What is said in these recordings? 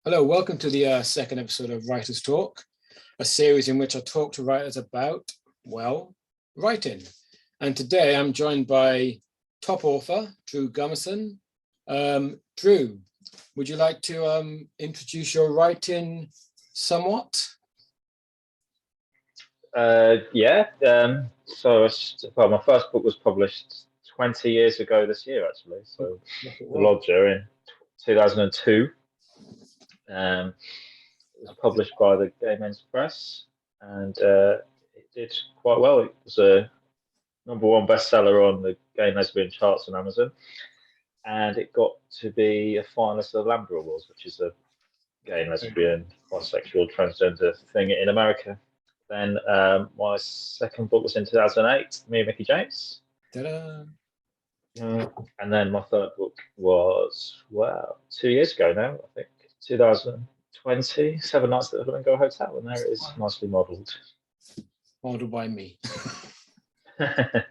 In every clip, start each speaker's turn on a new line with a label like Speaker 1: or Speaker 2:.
Speaker 1: Hello, welcome to the second episode of Writers Talk, a series in which I talk to writers about, well, writing. And today I'm joined by top author, Drew Gummerson. Drew, would you like to introduce your writing somewhat?
Speaker 2: Yeah. My first book was published 20 years ago this year, actually. So, The Lodger in 2002. It was published by the Gay Men's Press, and it did quite well. It was a #1 bestseller on the gay and lesbian charts on Amazon, and it got to be a finalist of the Lambda Awards, which is a gay and lesbian, bisexual, transgender thing in America. Then my second book was in 2008, me and Mickie James.
Speaker 1: Ta-da.
Speaker 2: And then my third book was, 2 years ago now, I think, 2020, Seven Nights at the Flamingo Hotel, and there it is, nicely modelled.
Speaker 1: Modelled by me.
Speaker 2: And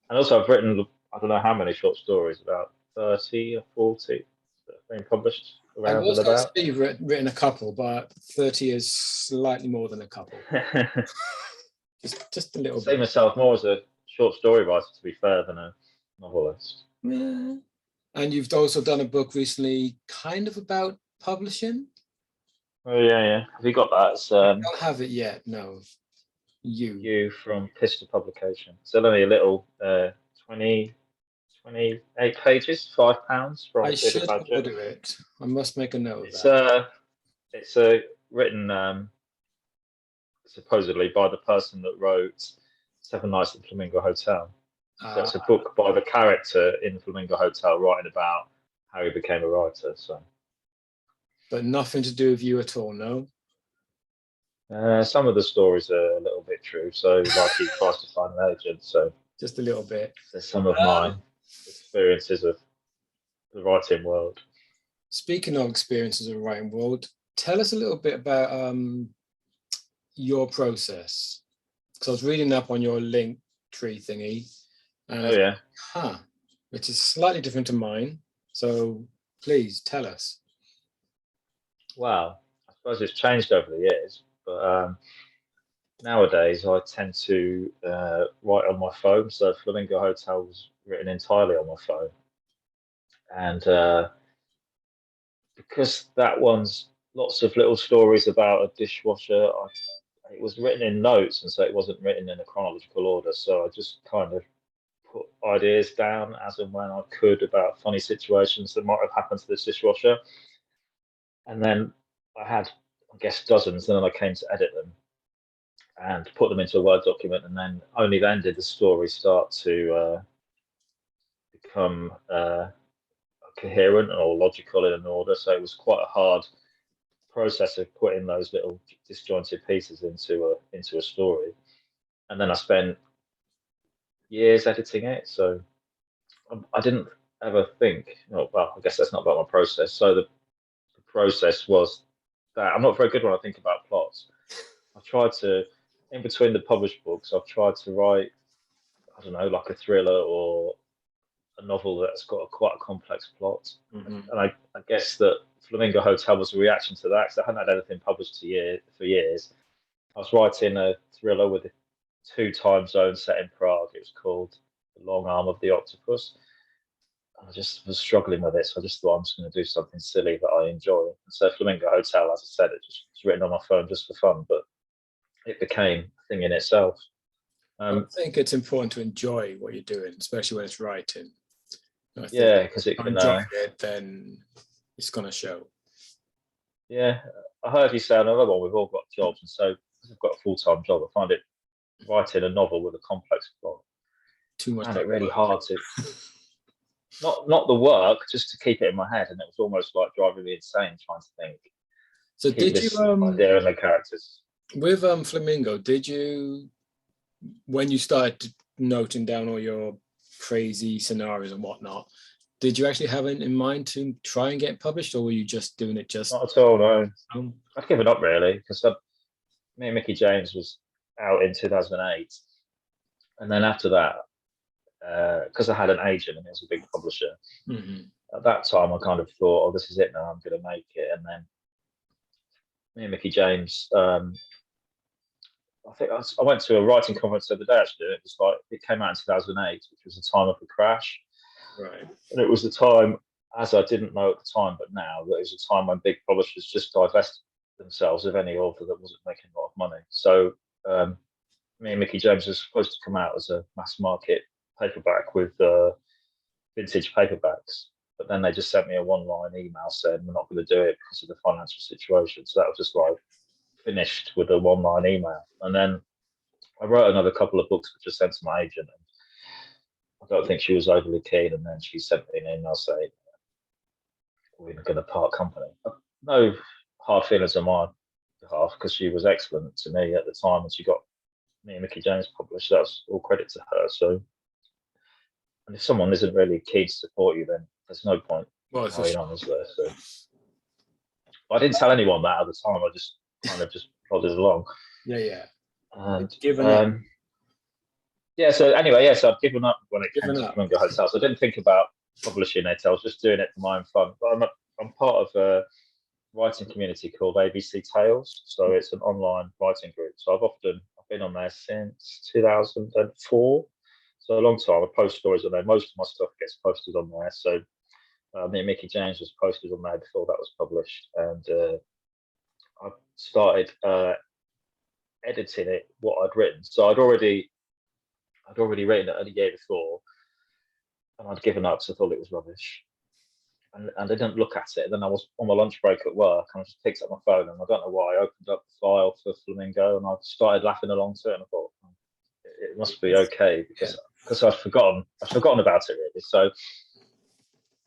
Speaker 2: also I've written, I don't know how many short stories, about 30 or 40 that have been published around and about.
Speaker 1: I was going to say you've written a couple, but 30 is slightly more than a couple. just a little bit.
Speaker 2: I see myself more as a short story writer, to be fair, than a novelist.
Speaker 1: Yeah. And you've also done a book recently kind of about publishing?
Speaker 2: Oh, yeah. Have you got that?
Speaker 1: I don't have it yet, no.
Speaker 2: You from Pistol Publication. It's only a little 28 pages, £5 from
Speaker 1: I should order it. I must make a note of that.
Speaker 2: It's written supposedly by the person that wrote Seven Nights at the Flamingo Hotel. So it's a book by the character in the Flamingo Hotel writing about how he became a writer. So,
Speaker 1: but nothing to do with you at all, no?
Speaker 2: Some of the stories are a little bit true. So, like he tries to find an agent. So,
Speaker 1: just a little bit.
Speaker 2: There's some of my experiences of the writing world.
Speaker 1: Speaking of experiences of the writing world, tell us a little bit about your process. Because I was reading up on your link tree thingy. And which is slightly different to mine. So please tell us.
Speaker 2: Well, I suppose it's changed over the years, but nowadays I tend to write on my phone. So Flamingo Hotel was written entirely on my phone. And because that one's lots of little stories about a dishwasher, it was written in notes, and so it wasn't written in a chronological order. So I just kind of put ideas down as and when I could about funny situations that might have happened to this dishwasher. And then I had, I guess, dozens, and then I came to edit them and put them into a Word document, and then only then did the story start to become coherent or logical in an order. So it was quite a hard process of putting those little disjointed pieces into a story. And then I spent years editing it. So I didn't ever think, I guess that's not about my process. So the process was that I'm not very good when I think about plots. I've tried to, in between the published books, I've tried to write, I don't know, like a thriller or a novel that's got quite a complex plot. Mm-hmm. And I guess that Flamingo Hotel was a reaction to that, because I hadn't had anything published for years. I was writing a thriller with 2 time zones set in Prague. It was called The Long Arm of the Octopus. I just was struggling with it, so I just thought I'm just going to do something silly that I enjoy. And so Flamingo Hotel, as I said, it just was written on my phone just for fun, but it became a thing in itself.
Speaker 1: I think it's important to enjoy what you're doing, especially when it's writing.
Speaker 2: Yeah, because it can
Speaker 1: enjoy it, then it's going to show.
Speaker 2: Yeah, I heard you say another one. We've all got jobs, and so I've got a full-time job. I find it writing a novel with a complex plot
Speaker 1: too much.
Speaker 2: I find it really hard to. Not the work, just to keep it in my head, and it was almost like driving me insane trying to think.
Speaker 1: So did you
Speaker 2: idea and the characters
Speaker 1: with Flamingo? Did you, when you started noting down all your crazy scenarios and whatnot, did you actually have it in mind to try and get published, or were you just doing it just?
Speaker 2: Not at all, no. I'd given up really, because me and Mickie James was out in 2008, and then after that, because I had an agent and it was a big publisher, at that time I kind of thought, oh, this is it now, I'm going to make it. And then me and Mickie James. I think I went to a writing conference the other day. Actually, it was like it came out in 2008, which was the time of the crash.
Speaker 1: Right.
Speaker 2: And it was the time, as I didn't know at the time, but now that it was a time when big publishers just divested themselves of any author that wasn't making a lot of money. So me and Mickie James was supposed to come out as a mass market paperback with vintage paperbacks, but then they just sent me a one-line email saying we're not going to do it because of the financial situation. So that was just like finished with a one-line email. And then I wrote another couple of books which I sent to my agent, and I don't think she was overly keen. And then she sent me an email saying we're going to part company. No hard feelings on my behalf because she was excellent to me at the time, and she got me and Mickie James published. That's all credit to her. So, and if someone isn't really keen to support you, then there's no point carrying on, is there? So, I didn't tell anyone that at the time. I just kind of just plodded along.
Speaker 1: Yeah.
Speaker 2: And
Speaker 1: given up.
Speaker 2: Yeah. So anyway, yeah. So I've given up when it came to Flamingo Hotels. I didn't think about publishing it. I was just doing it for my own fun. But I'm part of a writing community called ABC Tales. So it's an online writing group. So I've been on there since 2004. So a long time. I post stories on there. Most of my stuff gets posted on there. So me and Mickie James was posted on there before that was published, and I started editing it, what I'd written. So I'd already written it a year before, and I'd given up, so I thought it was rubbish. And I didn't look at it. And then I was on my lunch break at work, and I just picked up my phone, and I don't know why, I opened up the file for Flamingo, and I started laughing along to it, and I thought it must be okay because I'd forgotten about it really. So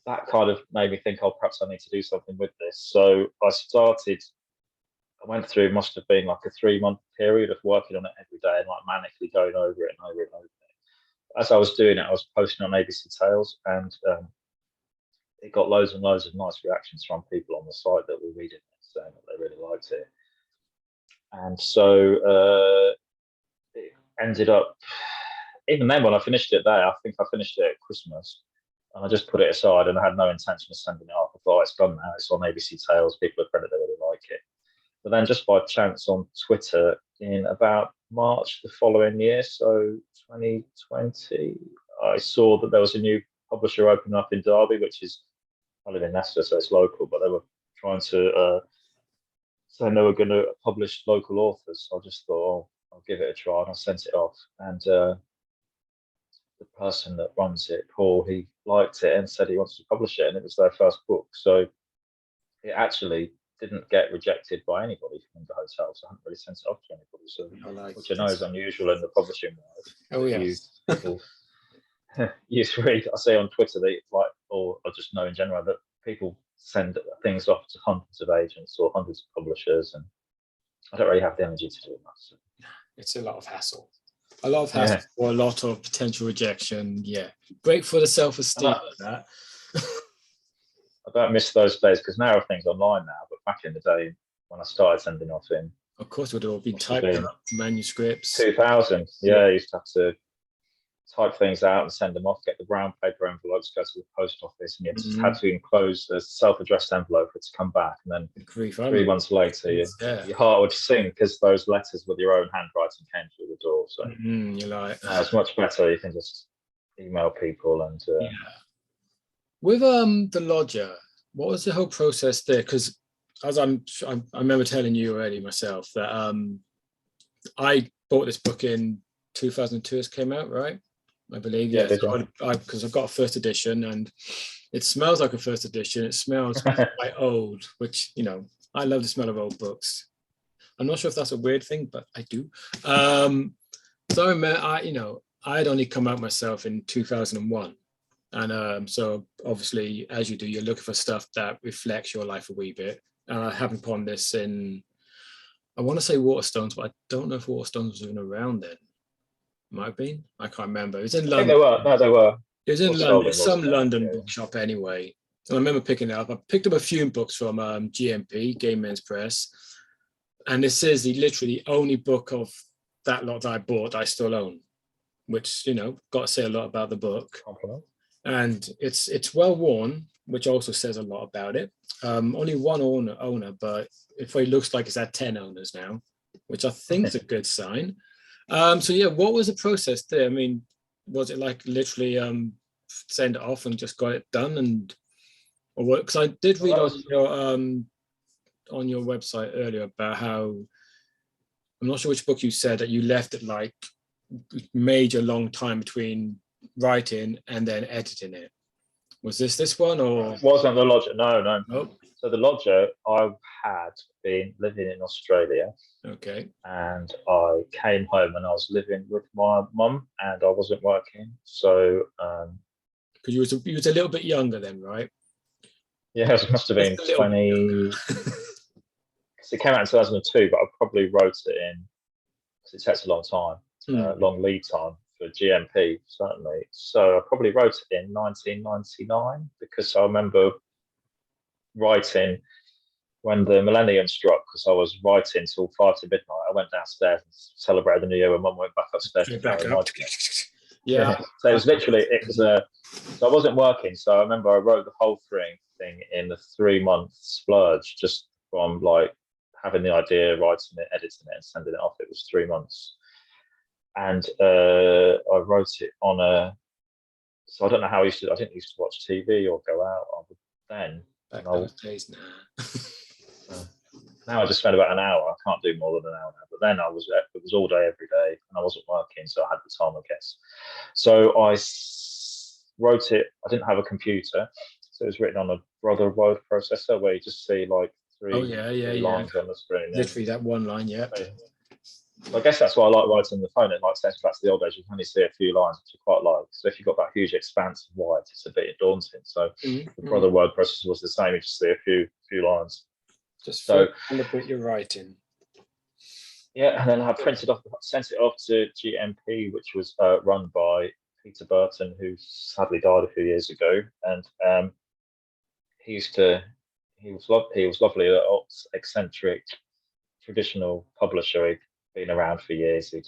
Speaker 2: that kind of made me think, perhaps I need to do something with this. So I went through, must have been like a 3-month period of working on it every day and like manically going over it and over it and over it. As I was doing it, I was posting on ABC Tales, and it got loads and loads of nice reactions from people on the site that were reading it, saying that they really liked it. And so it ended up, even then when I finished it there, I think I finished it at Christmas, and I just put it aside, and I had no intention of sending it off. I thought, it's done now, it's on ABC Tales, people have read it, they really like it. But then just by chance on Twitter in about March the following year, so 2020, I saw that there was a new publisher opening up in Derby, which is, I live in Leicester, so it's local, but they were trying to say they were going to publish local authors. So I just thought, I'll give it a try, and I sent it off. And the person that runs it, Paul, he liked it and said he wants to publish it, and it was their first book. So it actually didn't get rejected by anybody from the hotel, so I haven't really sent it off to anybody. So, which I know is unusual in the publishing world.
Speaker 1: Oh yes.
Speaker 2: You read, I say on Twitter that like, or I just know in general that people send things off to hundreds of agents or hundreds of publishers, and I don't really have the energy to do that. So.
Speaker 1: It's a lot of hassle. A lot of hassle or a lot of potential rejection. Yeah. Great for the self-esteem of that.
Speaker 2: I don't miss those days because now everything's online now, but back in the day when I started sending off in,
Speaker 1: of course, it would all be typed up manuscripts.
Speaker 2: 2000, I used to have to type things out and send them off, get the brown paper envelopes, go to the post office, and you just had to enclose a self-addressed envelope for it to come back. And then 3 months later, your heart would sink because those letters with your own handwriting came through the door. So
Speaker 1: you're like,
Speaker 2: it's much better. You can just email people and.
Speaker 1: With the lodger, what was the whole process there? Because as I remember telling you already myself that I bought this book in 2002 as it came out, right? I believe, because I've got a first edition, and it smells like a first edition. It smells quite old, which, I love the smell of old books. I'm not sure if that's a weird thing, but I do. So I had only come out myself in 2001. And so obviously, as you do, you're looking for stuff that reflects your life a wee bit. And I happened upon this in, I want to say Waterstones, but I don't know if Waterstones was even around then. Might have been. I can't remember. It was in London.
Speaker 2: They were. No, they were.
Speaker 1: It was in London, some London bookshop anyway. And I remember picking it up. I picked up a few books from GMP, Gay Men's Press. And this is the only book of that lot that I bought I still own, which, got to say a lot about the book.
Speaker 2: Compliment.
Speaker 1: And it's well worn, which also says a lot about it. Only one owner, but it looks like it's had 10 owners now, which I think is a good sign. So yeah, what was the process there? I mean, was it like literally send it off and just got it done, and or what? Because I did read on your website earlier about how, I'm not sure which book you said, that you left it like major long time between writing and then editing it. Was this one, or?
Speaker 2: It wasn't the lodger. No.
Speaker 1: Nope.
Speaker 2: So the lodger, I had been living in Australia.
Speaker 1: Okay.
Speaker 2: And I came home and I was living with my mum and I wasn't working. So
Speaker 1: because you was a little bit younger then, right?
Speaker 2: yeah, it must have been 20. Because it came out in 2002, but I probably wrote it in, because it takes a long time, long lead time for GMP, certainly. So I probably wrote it in 1999, because I remember writing when the millennium struck, because I was writing till 5 to midnight. I went downstairs and celebrated the new year, and Mum went back upstairs to carry on.
Speaker 1: Yeah.
Speaker 2: So it was literally, so I wasn't working. So I remember I wrote the whole thing in the 3-month splurge, just from like having the idea, writing it, editing it, and sending it off. It was 3 months. And I wrote it on so I don't know how I didn't used to watch TV or go out then.
Speaker 1: Back those days
Speaker 2: now. Now I just spend about an hour. I can't do more than an hour now. But then it was all day, every day, and I wasn't working, so I had the time, I guess. So I wrote it. I didn't have a computer, so it was written on a Brother word processor, where you just see like three lines on the screen.
Speaker 1: Literally that one line, yeah.
Speaker 2: So I guess that's why I like writing on the phone. It like takes back to the old days. You can only see a few lines, which I quite like. So if you've got that huge expanse of white, it's a bit daunting. So the Brother word processor was the same. You just see a few lines.
Speaker 1: Just so on the bit you're writing.
Speaker 2: Yeah, and then I sent it off to GMP, which was run by Peter Burton, who sadly died a few years ago. And he was lovely, an eccentric, traditional publisher. He'd been around for years. He'd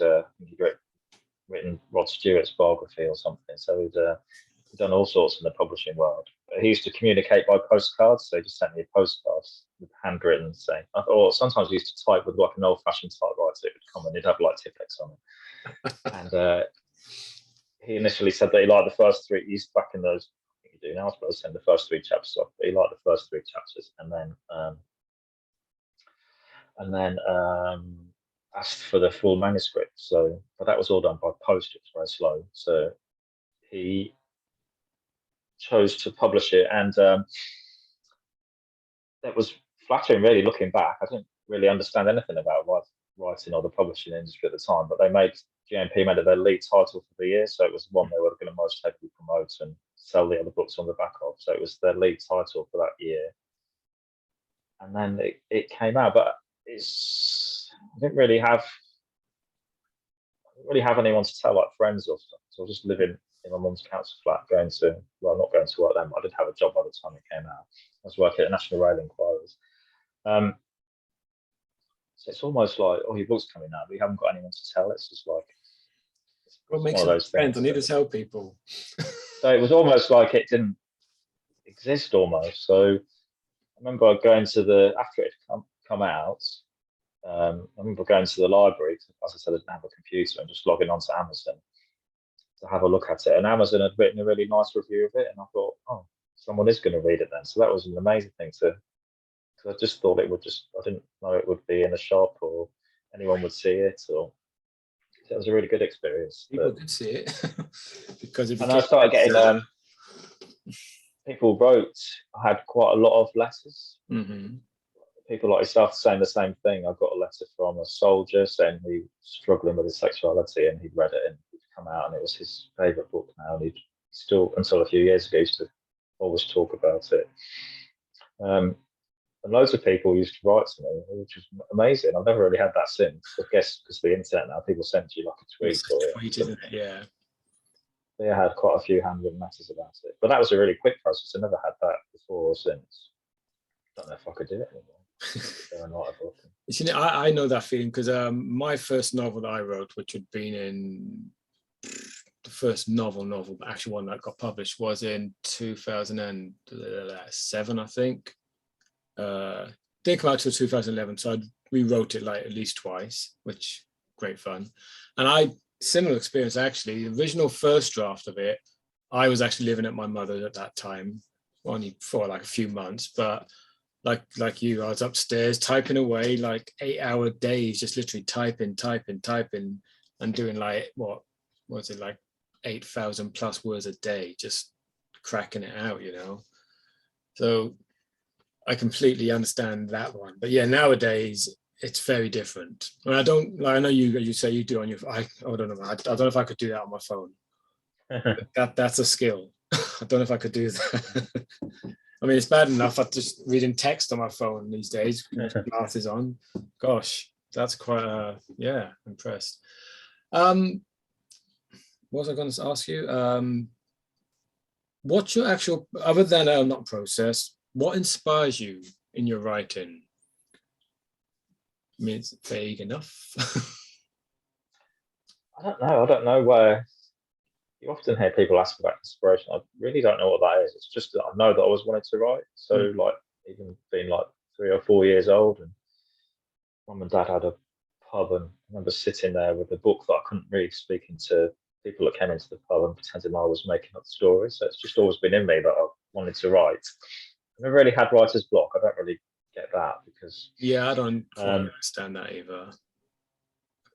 Speaker 2: written Rod Stewart's biography or something. So he'd done all sorts in the publishing world. But he used to communicate by postcards, so he just sent me a postcard with handwritten saying, or sometimes he used to type with like an old-fashioned typewriter. It would come and he'd have like Tipex on it. And he initially said that he liked the first 3. He's back in those. I think you do now, I suppose, send the first 3 chapters off. But he liked the first 3 chapters, and then asked for the full manuscript. So, but that was all done by post. It was very slow. So he chose to publish it, and that was flattering, really. Looking back, I didn't really understand anything about writing or the publishing industry at the time, but GMP made it their lead title for the year, so it was one they were going to most heavily promote and sell the other books on the back of. So it was their lead title for that year, and then it came out. But I didn't really have anyone to tell, like friends or stuff. So I was just living in my mum's council flat, not going to work then, but I did have a job by the time it came out. I was working at National Rail Inquiries. So it's almost like, oh, your book's coming out, but you haven't got anyone to tell. It's just like,
Speaker 1: what makes one of those things. I need to tell people.
Speaker 2: So it was almost like it didn't exist almost. So I remember going to after it had come out, I remember going to the library. As I said, I didn't have a computer, and just logging onto Amazon to have a look at it. And Amazon had written a really nice review of it, and I thought, oh, someone is going to read it then. So that was an amazing thing because I just thought I didn't know it would be in a shop or anyone would see it. So it was a really good experience.
Speaker 1: People could see it because
Speaker 2: and I started getting people wrote. I had quite a lot of letters.
Speaker 1: Mm-hmm.
Speaker 2: People like yourself saying the same thing. I got a letter from a soldier saying he was struggling with his sexuality, and he'd read it and it'd come out, and it was his favourite book now. And he'd still, until a few years ago, used to always talk about it. And loads of people used to write to me, which was amazing. I've never really had that since. I guess because of the internet now, people send you like a tweet
Speaker 1: isn't it? Yeah.
Speaker 2: They had quite a few handwritten letters about it, but that was a really quick process. I never had that before or since. Don't know if I could do it anymore.
Speaker 1: You know, I know that feeling because my first novel that I wrote, which had been in the first novel, but actually one that got published was in 2007, I think. Didn't come out till 2011, so I rewrote it like at least twice, which great fun. And similar experience actually. The original first draft of it, I was actually living at my mother's at that time, only for like a few months, but like you, I was upstairs typing away like 8-hour days, just literally typing, and doing like what was it, like 8,000 plus words a day, just cracking it out, you know. So I completely understand that one. But yeah, nowadays it's very different. I don't like, I know you say you do on your, I don't know. I don't know if I could do that on my phone. That's a skill. I don't know if I could do that. I mean, it's bad enough I'm just reading text on my phone these days, glasses on. Gosh, that's quite yeah, impressed. What was I going to ask you? What's your actual, other than not process, what inspires you in your writing? I mean, it's vague enough.
Speaker 2: I don't know where. You often hear people ask about inspiration. I really don't know what that is. It's just that I know that I always wanted to write. So like even being like 3 or 4 years old, and mum and dad had a pub, and I remember sitting there with a book that I couldn't read, speaking to people that came into the pub and pretending I was making up the story. So it's just always been in me that I wanted to write. I never really had writer's block. I don't really get that because
Speaker 1: yeah, I don't quite understand that either.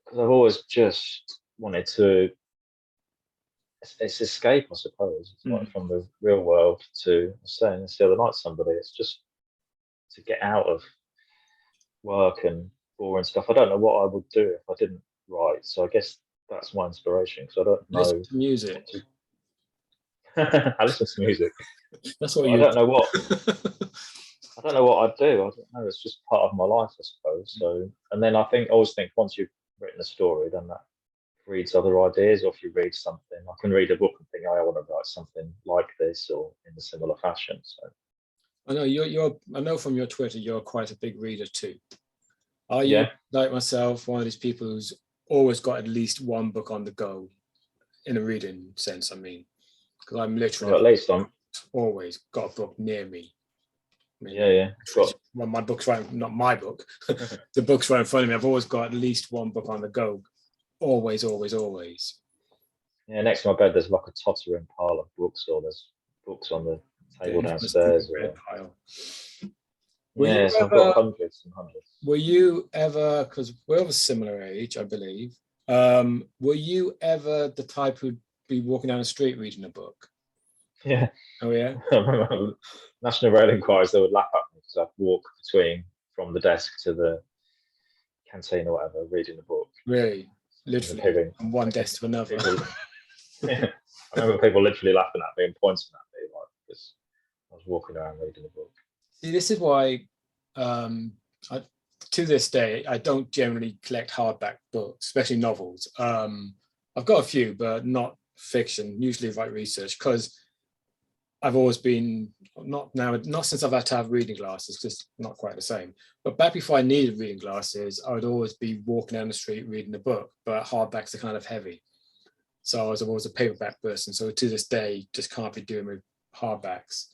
Speaker 2: Because I've always just wanted to. It's escape, I suppose. It's like from the real world to, I was saying this the other night to somebody, it's just to get out of work and boring stuff. I don't know what I would do if I didn't write. So I guess that's my inspiration, because I don't know.
Speaker 1: Listen to music.
Speaker 2: I listen to music.
Speaker 1: That's what
Speaker 2: I don't know what. I don't know what I'd do. I don't know. It's just part of my life, I suppose. So, and then I always think once you've written a story, then that reads other ideas. Or if you read something, I can read a book and think, oh, I want to write something like this or in a similar fashion. So
Speaker 1: I know you're I know from your Twitter you're quite a big reader too. Are you,
Speaker 2: yeah,
Speaker 1: like myself, one of these people who's always got at least one book on the go, in a reading sense? I mean, because I'm literally,
Speaker 2: well, at least I'm
Speaker 1: always got a book near me. I mean,
Speaker 2: yeah.
Speaker 1: well, my book's right, not my book. The book's right in front of me. I've always got at least one book on the go. Always.
Speaker 2: Yeah, next to my bed there's like a tottering pile of books, or there's books on the table downstairs.
Speaker 1: Red pile.
Speaker 2: Yeah, so I've got hundreds and hundreds.
Speaker 1: Were you ever, because we're of a similar age, I believe, were you ever the type who'd be walking down the street reading a book?
Speaker 2: Yeah.
Speaker 1: Oh, yeah?
Speaker 2: National Rail Inquiries, they would laugh at me because I'd walk from the desk to the canteen or whatever, reading a book.
Speaker 1: Really? Literally, from one desk to another.
Speaker 2: Yeah. I remember people literally laughing at me and pointing at me, like, because I was walking around reading a book.
Speaker 1: See, this is why, to this day, I don't generally collect hardback books, especially novels. I've got a few, but not fiction, usually write research, because I've always been, not since I've had to have reading glasses, because it's not quite the same, but back before I needed reading glasses, I would always be walking down the street reading a book, but hardbacks are kind of heavy. So I was always a paperback person. So to this day, just can't be doing with hardbacks.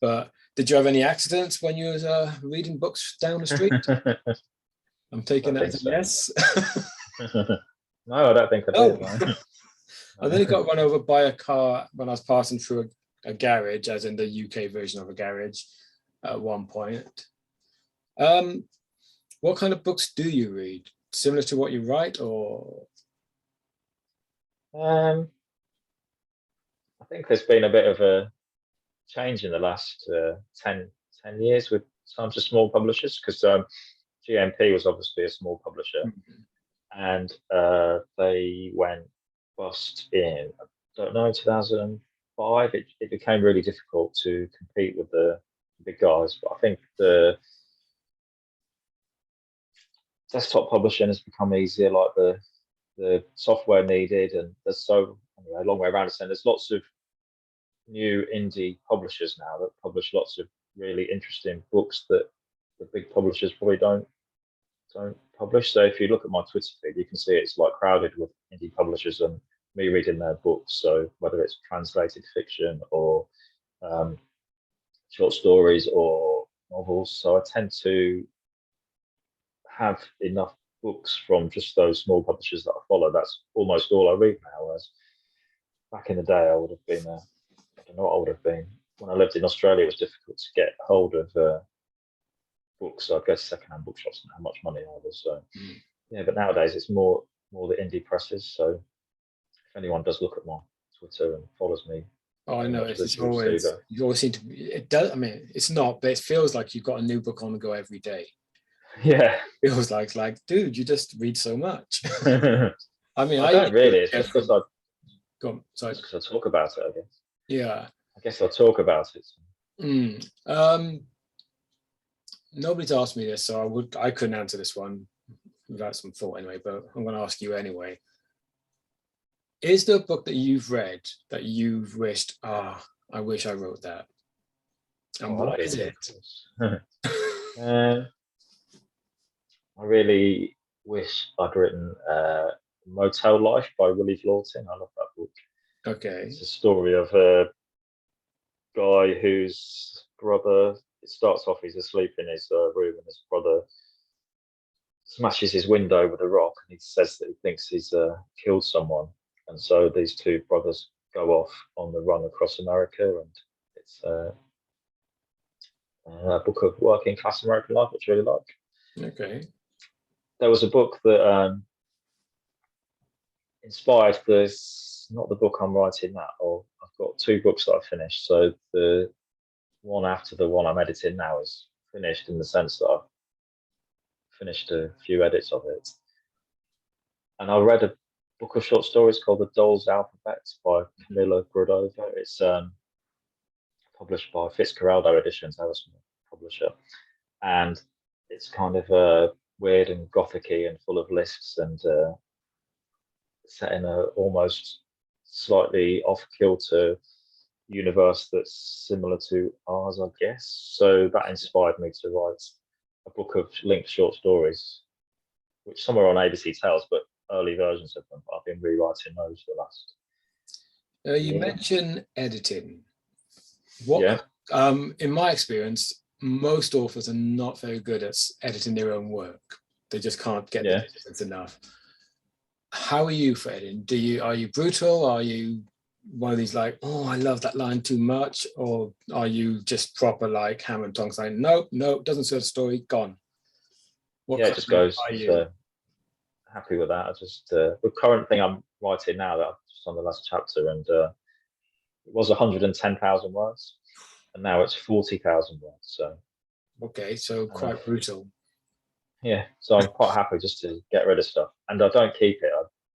Speaker 1: But did you have any accidents when you were reading books down the street? I'm taking that as a yes.
Speaker 2: No, I don't think I did. No.
Speaker 1: I nearly got run over by a car when I was passing through a garage, as in the UK version of a garage, at one point. What kind of books do you read? Similar to what you write, or?
Speaker 2: I think there's been a bit of a change in the last 10 years with some small publishers, because GMP was obviously a small publisher, and they went bust in, I don't know, 2005. It became really difficult to compete with the big guys, but I think the desktop publishing has become easier, like the software needed, and there's so anyway, a long way around it. And there's lots of new indie publishers now that publish lots of really interesting books that the big publishers probably don't publish. So if you look at my Twitter feed, you can see it's like crowded with indie publishers and me reading their books. So whether it's translated fiction or short stories or novels. So I tend to have enough books from just those small publishers that I follow. That's almost all I read now. Whereas back in the day, I would have been, I don't know what I would have been. When I lived in Australia, it was difficult to get hold of books. So I go to secondhand bookshops and how much money I was. So yeah, but nowadays it's more the indie presses. So if anyone does look at my Twitter and follows me,
Speaker 1: Oh, I know. It's
Speaker 2: you'll see
Speaker 1: always,
Speaker 2: that.
Speaker 1: you always seem to be, it does, I mean, it's not, but it feels like you've got a new book on the go every day.
Speaker 2: Yeah.
Speaker 1: It feels like, dude, you just read so much. I mean,
Speaker 2: I don't really. It's just because
Speaker 1: go on, sorry.
Speaker 2: I talk about it, I guess.
Speaker 1: Yeah.
Speaker 2: I guess I talk about it.
Speaker 1: Nobody's asked me this, so I couldn't answer this one without some thought anyway, but I'm going to ask you anyway. Is there a book that you've read that you've wished, I wish I wrote that? And what is it?
Speaker 2: I really wish I'd written Motel Life by Willie Lawton. I love that book.
Speaker 1: Okay.
Speaker 2: It's a story of a guy whose brother, it starts off, he's asleep in his room and his brother smashes his window with a rock and he says that he thinks he's killed someone. And so these two brothers go off on the run across America, and it's a book of working class American life, which I really like.
Speaker 1: Okay.
Speaker 2: There was a book that inspired this, not the book I'm writing now, or I've got two books that I finished. So the one after the one I'm editing now is finished in the sense that I've finished a few edits of it. And I read a book of short stories called The Doll's Alphabet by Camilla Grodova. It's published by Fitzcarraldo Editions, our publisher. And it's kind of weird and gothic-y and full of lists and set in a almost slightly off-kilter universe that's similar to ours, I guess. So that inspired me to write a book of linked short stories, which some are on ABC Tales, but early versions of them. I've been rewriting those for the last.
Speaker 1: You mentioned editing. What?
Speaker 2: Yeah.
Speaker 1: In my experience, most authors are not very good at editing their own work. They just can't get the distance enough. How are you for editing? Are you brutal? Are you one of these like, oh, I love that line too much? Or are you just proper like hammer and tongs saying, nope, doesn't serve the story, gone?
Speaker 2: It just goes. Happy with that. I just the current thing I'm writing now, that I'm just on the last chapter, and it was 110,000 words, and now it's 40,000 words. So
Speaker 1: okay, so quite brutal.
Speaker 2: Yeah, so I'm quite happy just to get rid of stuff, and I don't keep it.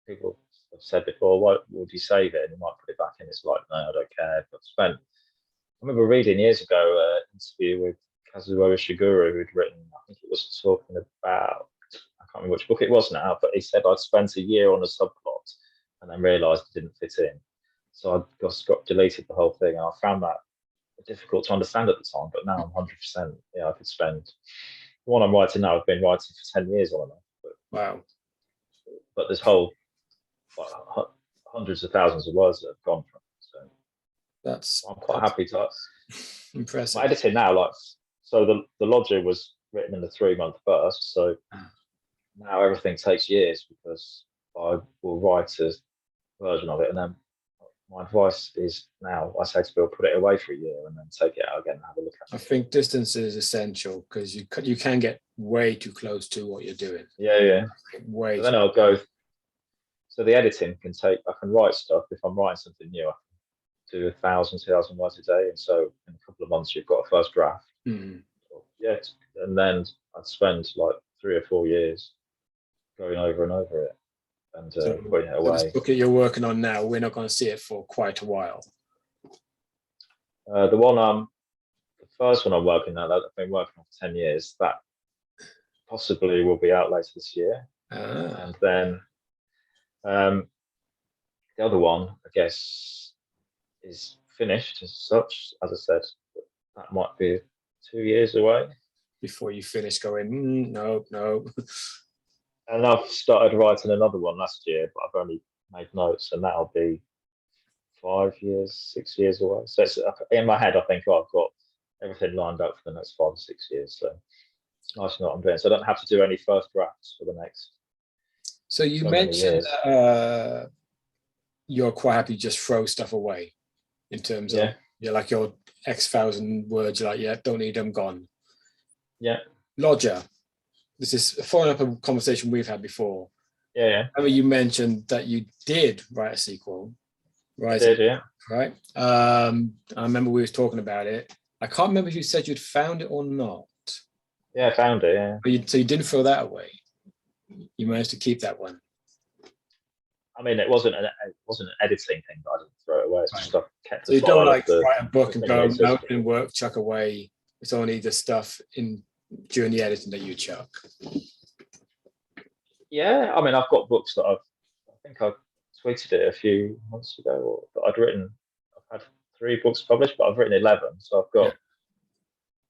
Speaker 2: People have said before, why would you save it and you might put it back in? It's like, no, I don't care. I remember reading years ago an interview with Kazuo Ishiguro, who'd written, I think it was talking about, I can't remember which book it was now, but he said I'd spent a year on a subplot and then realised it didn't fit in. So I just got deleted the whole thing, and I found that difficult to understand at the time, but now I'm 100%, I could spend, the one I'm writing now, I've been writing for 10 years on and off.
Speaker 1: Wow.
Speaker 2: But this whole hundreds of thousands of words that have gone from it. So I'm quite happy to.
Speaker 1: Impressive.
Speaker 2: My editing now, so the Lodger was written in a 3-month burst. So now everything takes years because I will write a version of it, and then my advice is now I say to people, put it away for a year and then take it out again and have a look at it.
Speaker 1: I think distance is essential because you can get way too close to what you're doing.
Speaker 2: Yeah.
Speaker 1: Way.
Speaker 2: So then I'll go. So the editing can take. I can write stuff if I'm writing something new. I can do 1,000, 2,000 words a day, and so in a couple of months you've got a first draft.
Speaker 1: Mm.
Speaker 2: And then I'd spend like 3 or 4 years going over and over it and putting it away.
Speaker 1: This book that you're working on now, we're not going to see it for quite a while.
Speaker 2: The first one I'm working on, that I've been working on for 10 years, that possibly will be out later this year. And then the other one, I guess, is finished as such. As I said, that might be 2 years away.
Speaker 1: Before you finish going, no.
Speaker 2: And I've started writing another one last year, but I've only made notes, and that'll be 5 years, 6 years away. So it's in my head. I think, oh, I've got everything lined up for the next 5 or 6 years. So it's nice to know what I'm doing. So I don't have to do any first drafts for the next.
Speaker 1: So you
Speaker 2: so many
Speaker 1: mentioned
Speaker 2: years.
Speaker 1: You're quite happy to just throw stuff away in terms of like your X thousand words. You're like, yeah, don't need them, gone.
Speaker 2: Yeah.
Speaker 1: Lodger. This is following up a conversation we've had before.
Speaker 2: Yeah.
Speaker 1: I mean, you mentioned that you did write a sequel, right?
Speaker 2: I did, yeah.
Speaker 1: Right. I remember we was talking about it. I can't remember if you said you'd found it or not.
Speaker 2: Yeah, I found it. Yeah.
Speaker 1: But so you didn't throw that away. You managed to keep that one.
Speaker 2: I mean, it wasn't an editing thing that I didn't throw it away. It's just I kept
Speaker 1: So you don't like
Speaker 2: the,
Speaker 1: write a book and go,
Speaker 2: existed.
Speaker 1: no, it didn't work, chuck away. It's only the stuff during the editing that you chuck.
Speaker 2: Yeah, I mean, I've got books that I think I tweeted it a few months ago, or that I'd written. I've had 3 books published, but I've written 11, so I've got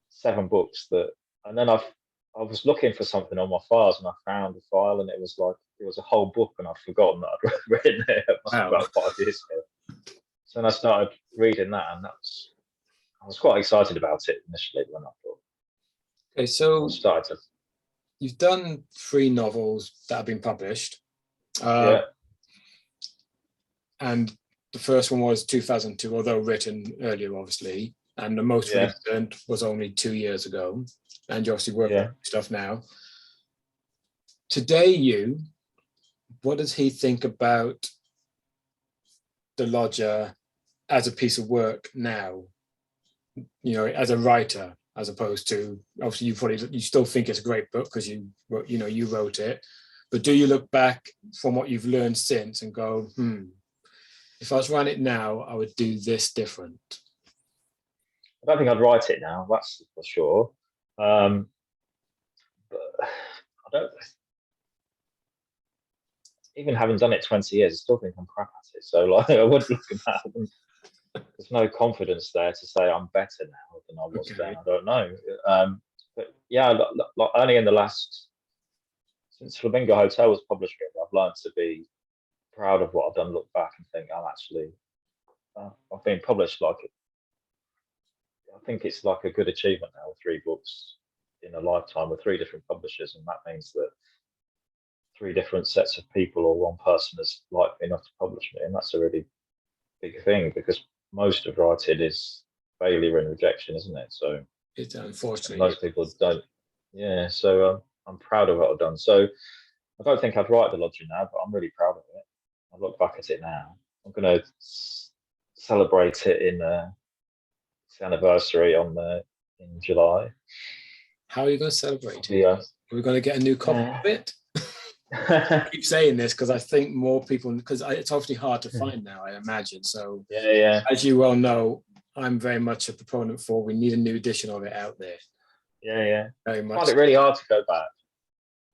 Speaker 2: 7 books that. And then I was looking for something on my files, and I found a file, and it was a whole book, and I'd forgotten that I'd written it about 5 years ago. So then I started reading that, and I was quite excited about it initially when I thought.
Speaker 1: Okay, so
Speaker 2: I started to.
Speaker 1: You've done 3 novels that have been published. And the first one was 2002, although written earlier, obviously. And the most recent was only 2 years ago. And you're obviously working on stuff now. Today, what does he think about The Lodger as a piece of work now? As a writer, as opposed to, obviously you still think it's a great book because you wrote it, but do you look back from what you've learned since and go, if I was writing it now, I would do this different?
Speaker 2: I don't think I'd write it now, that's for sure. But I don't. Even having done it 20 years, I still think I'm crap at it. So I would look at that. There's no confidence there to say I'm better now than I was then. I don't know. But yeah, only in the last, since Flamingo Hotel was published, I've learned to be proud of what I've done, look back and think, I've been published I think it's like a good achievement now with 3 books in a lifetime with 3 different publishers. And that means that 3 different sets of people or one person has liked me enough to publish me. And that's a really big thing, because most of writing is failure and rejection, isn't it? So
Speaker 1: it's unfortunately
Speaker 2: most people don't. Yeah, so I'm proud of what I've done. So I don't think I'd write The Lodger now, but I'm really proud of it. I look back at it now. I'm going to celebrate it in its anniversary in July.
Speaker 1: How are you going to celebrate it?
Speaker 2: Yeah.
Speaker 1: Are we going to get a new copy of it? I keep saying this because I think more people, because it's obviously hard to find now, I imagine. So as you well know, I'm very much a proponent for we need a new edition of it out there.
Speaker 2: Very much. I find it really hard to go back.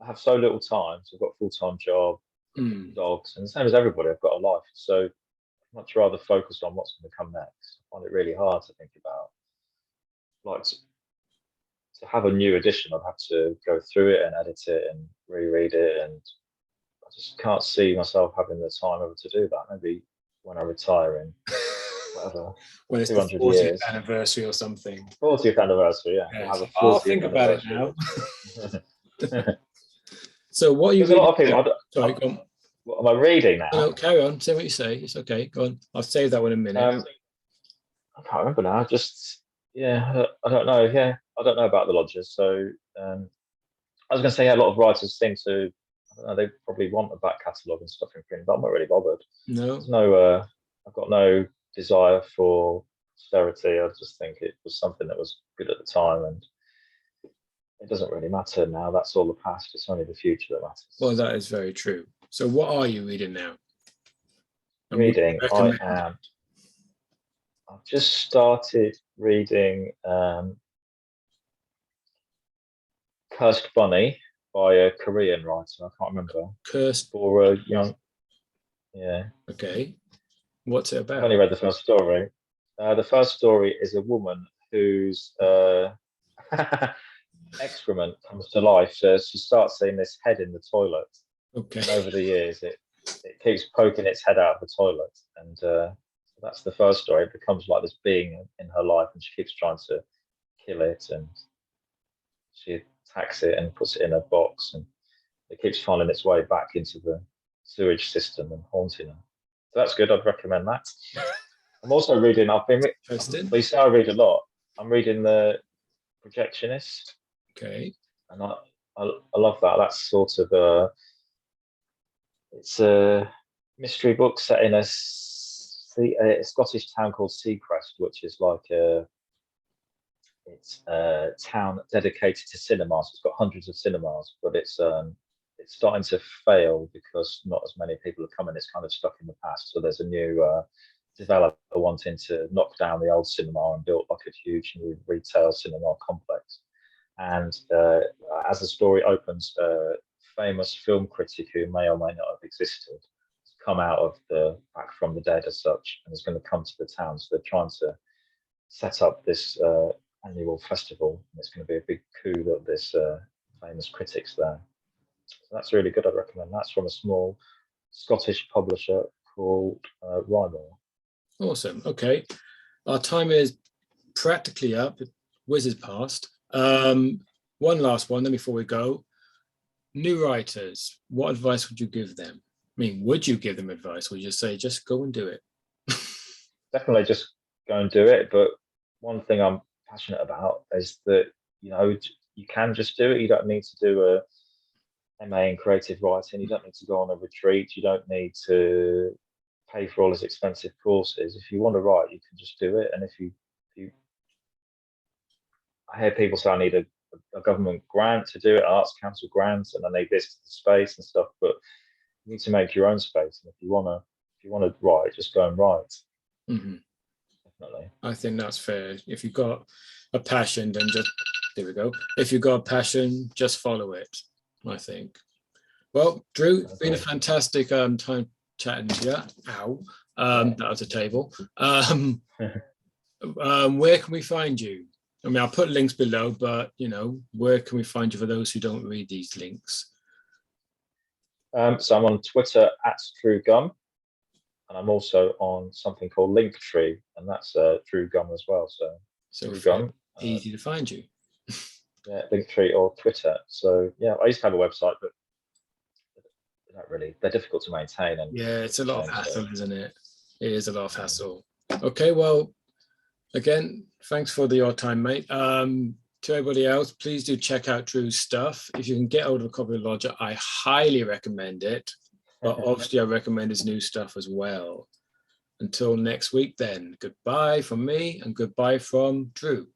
Speaker 2: I have so little time. So I've got a full-time job, dogs, and the same as everybody, I've got a life. So I'd much rather focus on what's going to come next. I find it really hard to think about. Like to have a new edition, I'd have to go through it and edit it and reread it, and I just can't see myself having the time ever to do that. Maybe when I retire in whatever,
Speaker 1: when it's the 40th years. Anniversary or something.
Speaker 2: 40th anniversary, yeah.
Speaker 1: We'll have I'll think about it now. So what are you?
Speaker 2: There's a lot of people.
Speaker 1: Sorry, go on.
Speaker 2: What am I reading now?
Speaker 1: No, carry on. Say what you say. It's okay. Go on. I'll save that one in a minute.
Speaker 2: I can't remember now. I don't know. Yeah, I don't know about The Lodger. So I was going to say, a lot of writers seem to. I don't know, they probably want a back catalogue and stuff in print, but I'm not really bothered.
Speaker 1: No.
Speaker 2: I've got no desire for austerity. I just think it was something that was good at the time, and it doesn't really matter now. That's all the past. It's only the future that matters.
Speaker 1: Well, that is very true. So what are you reading now?
Speaker 2: I've just started reading Cursed Bunny by a Korean writer. I can't remember.
Speaker 1: Cursed
Speaker 2: for young. Yeah.
Speaker 1: Okay. What's it about?
Speaker 2: I've only read the first story. The first story is a woman whose excrement comes to life. So she starts seeing this head in the toilet.
Speaker 1: Okay.
Speaker 2: And over the years, it it keeps poking its head out of the toilet, and that's the first story. It becomes like this being in her life, and she keeps trying to kill it, and she attacks it and puts it in a box, and it keeps finding its way back into the sewage system and haunting her. So that's good. I'd recommend that. I'm also reading.
Speaker 1: Interesting.
Speaker 2: You say I read a lot. I'm reading The Projectionist,
Speaker 1: Okay.
Speaker 2: and I love that. That's sort of it's a mystery book set in a Scottish town called Seacrest, which is like it's a town dedicated to cinemas. It's got hundreds of cinemas, but it's starting to fail because not as many people are coming. It's kind of stuck in the past. So there's a new developer wanting to knock down the old cinema and build like a huge new retail cinema complex. And as the story opens, a famous film critic who may or may not have existed has come out of back from the dead as such, and is going to come to the town. So they're trying to set up this annual festival, and it's going to be a big coup that this famous critic's there. So that's really good. I'd recommend. That's from a small Scottish publisher called Rymor.
Speaker 1: Awesome. Okay. Our time is practically up. It whizzes past. One last one then before we go. New writers, what advice would you give them? I mean, would you give them advice? Or would you say, just go and do it?
Speaker 2: Definitely just go and do it. But one thing I'm passionate about is that, you can just do it. You don't need to do a MA in creative writing. You don't need to go on a retreat. You don't need to pay for all these expensive courses. If you want to write, you can just do it. And if you I hear people say I need a government grant to do it, arts council grants, and I need this space and stuff. But you need to make your own space. And if you wanna write, just go and write.
Speaker 1: Mm-hmm.
Speaker 2: Definitely.
Speaker 1: I think that's fair. If you've got a passion, then there we go. If you've got a passion, just follow it, I think. Well, Drew, it's been a fantastic time chatting to you. Ow. That was a table. Where can we find you? I mean, I'll put links below, but, where can we find you for those who don't read these links?
Speaker 2: So I'm on Twitter at Drew Gum, and I'm also on something called Linktree, and that's Drew Gum as well. So Drew Gum,
Speaker 1: easy to find you.
Speaker 2: Yeah, Linktree or Twitter. So yeah, I used to have a website, but they're difficult to maintain. And
Speaker 1: yeah, it's a lot of hassle, isn't it? It is a lot of hassle. Okay, well, again, thanks for your time, mate. To everybody else, please do check out Drew's stuff. If you can get hold of a copy of Lodger, I highly recommend it. But obviously, I recommend his new stuff as well. Until next week, then, goodbye from me and goodbye from Drew.